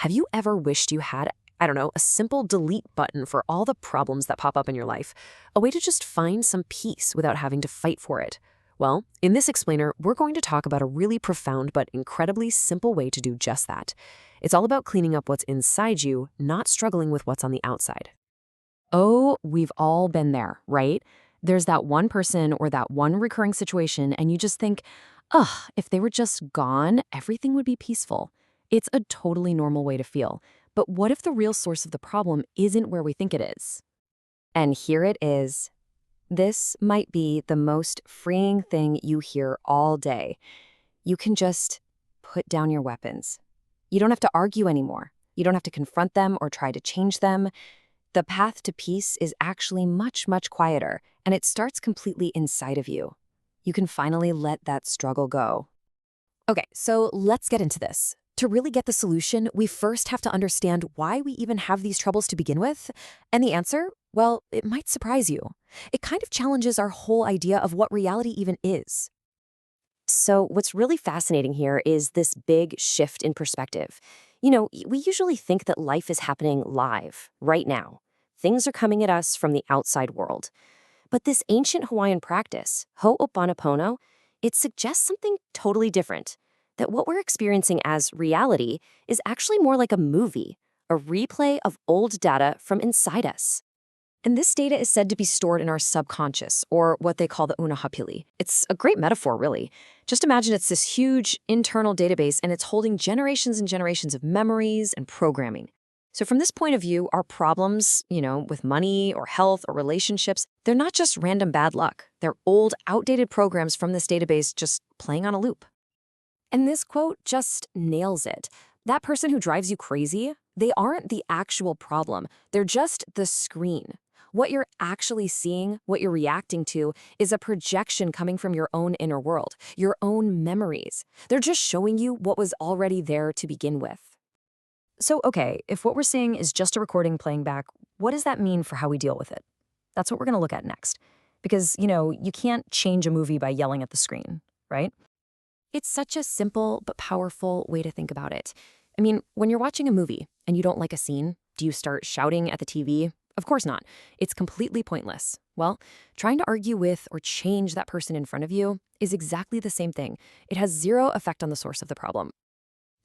Have you ever wished you had, I don't know, a simple delete button for all the problems that pop up in your life? A way to just find some peace without having to fight for it? Well, in this explainer, we're going to talk about a really profound but incredibly simple way to do just that. It's all about cleaning up what's inside you, not struggling with what's on the outside. Oh, we've all been there, right? There's that one person or that one recurring situation, and you just think, ugh, if they were just gone, everything would be peaceful. It's a totally normal way to feel. But what if the real source of the problem isn't where we think it is? And here it is. This might be the most freeing thing you hear all day. You can just put down your weapons. You don't have to argue anymore. You don't have to confront them or try to change them. The path to peace is actually much, much quieter, and it starts completely inside of you. You can finally let that struggle go. Okay, so let's get into this. To really get the solution, we first have to understand why we even have these troubles to begin with. And the answer? Well, it might surprise you. It kind of challenges our whole idea of what reality even is. So what's really fascinating here is this big shift in perspective. We usually think that life is happening live, right now. Things are coming at us from the outside world. But this ancient Hawaiian practice, Ho'oponopono, it suggests something totally different. That what we're experiencing as reality is actually more like a movie, a replay of old data from inside us. And this data is said to be stored in our subconscious, or what they call the unahapili. It's a great metaphor, really. Just imagine it's this huge internal database, and it's holding generations and generations of memories and programming. So from this point of view, our problems, with money or health or relationships, they're not just random bad luck. They're old, outdated programs from this database just playing on a loop. And this quote just nails it. That person who drives you crazy, they aren't the actual problem. They're just the screen. What you're actually seeing, what you're reacting to, is a projection coming from your own inner world, your own memories. They're just showing you what was already there to begin with. So, okay, if what we're seeing is just a recording playing back, what does that mean for how we deal with it? That's what we're going to look at next. Because, you can't change a movie by yelling at the screen, right? It's such a simple but powerful way to think about it. I mean, when you're watching a movie and you don't like a scene, do you start shouting at the TV? Of course not. It's completely pointless. Well, trying to argue with or change that person in front of you is exactly the same thing. It has zero effect on the source of the problem.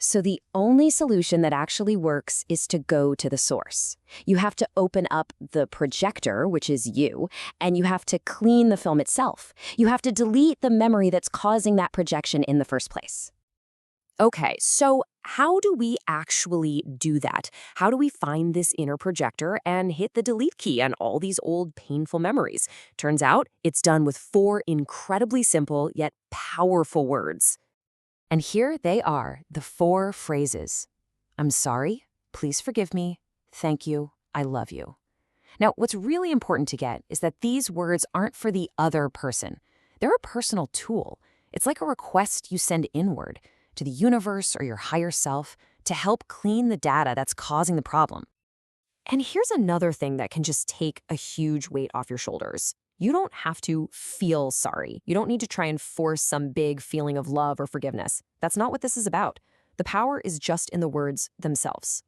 So the only solution that actually works is to go to the source. You have to open up the projector, which is you, and you have to clean the film itself. You have to delete the memory that's causing that projection in the first place. Okay, so how do we actually do that? How do we find this inner projector and hit the delete key on all these old painful memories? Turns out it's done with 4 incredibly simple yet powerful words. And here they are, the 4 phrases. I'm sorry, please forgive me, thank you, I love you. Now, what's really important to get is that these words aren't for the other person. They're a personal tool. It's like a request you send inward to the universe or your higher self to help clean the data that's causing the problem. And here's another thing that can just take a huge weight off your shoulders. You don't have to feel sorry. You don't need to try and force some big feeling of love or forgiveness. That's not what this is about. The power is just in the words themselves.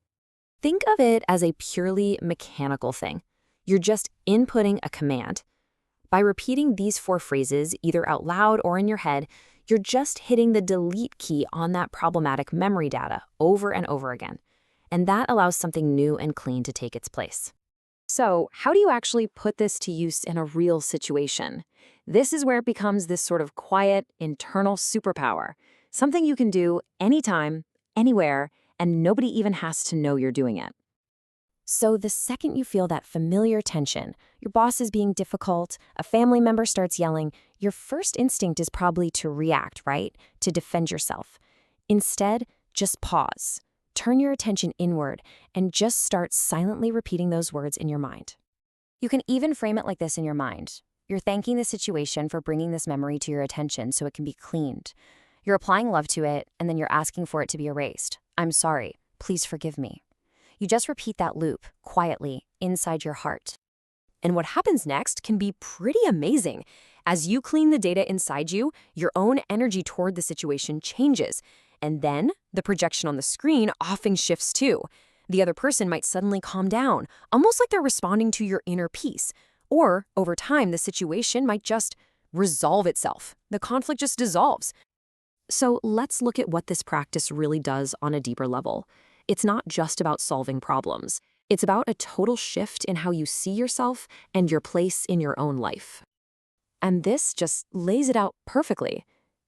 Think of it as a purely mechanical thing. You're just inputting a command. By repeating these 4 phrases, either out loud or in your head, you're just hitting the delete key on that problematic memory data over and over again. And that allows something new and clean to take its place. So, how do you actually put this to use in a real situation? This is where it becomes this sort of quiet, internal superpower. Something you can do anytime, anywhere, and nobody even has to know you're doing it. So the second you feel that familiar tension, your boss is being difficult, a family member starts yelling, your first instinct is probably to react, right? To defend yourself. Instead, just pause. Turn your attention inward and just start silently repeating those words in your mind. You can even frame it like this in your mind. You're thanking the situation for bringing this memory to your attention so it can be cleaned. You're applying love to it, and then you're asking for it to be erased. I'm sorry. Please forgive me. You just repeat that loop quietly inside your heart. And what happens next can be pretty amazing. As you clean the data inside you, your own energy toward the situation changes. And then The projection on the screen often shifts too. The other person might suddenly calm down, almost like they're responding to your inner peace. Or, over time, the situation might just resolve itself. The conflict just dissolves. So let's look at what this practice really does on a deeper level. It's not just about solving problems. It's about a total shift in how you see yourself and your place in your own life. And this just lays it out perfectly.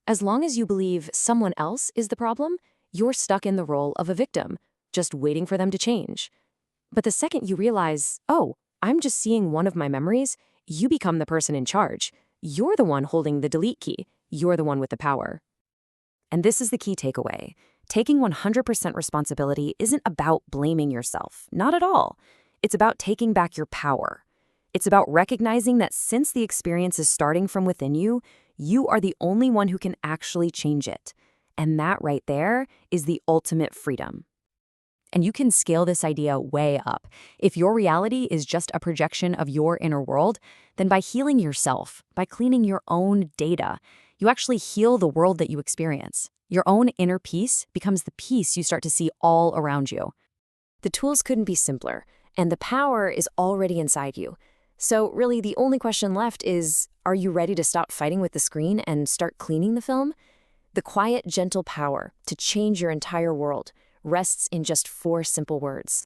As long as you believe someone else is the problem, you're stuck in the role of a victim, just waiting for them to change. But the second you realize, oh, I'm just seeing one of my memories, you become the person in charge. You're the one holding the delete key. You're the one with the power. And this is the key takeaway. Taking 100% responsibility isn't about blaming yourself. Not at all. It's about taking back your power. It's about recognizing that since the experience is starting from within you, you are the only one who can actually change it. And that right there is the ultimate freedom. And you can scale this idea way up. If your reality is just a projection of your inner world, then by healing yourself, by cleaning your own data, you actually heal the world that you experience. Your own inner peace becomes the peace you start to see all around you. The tools couldn't be simpler, and the power is already inside you. So really, the only question left is, are you ready to stop fighting with the screen and start cleaning the film? The quiet, gentle power to change your entire world rests in just 4 simple words.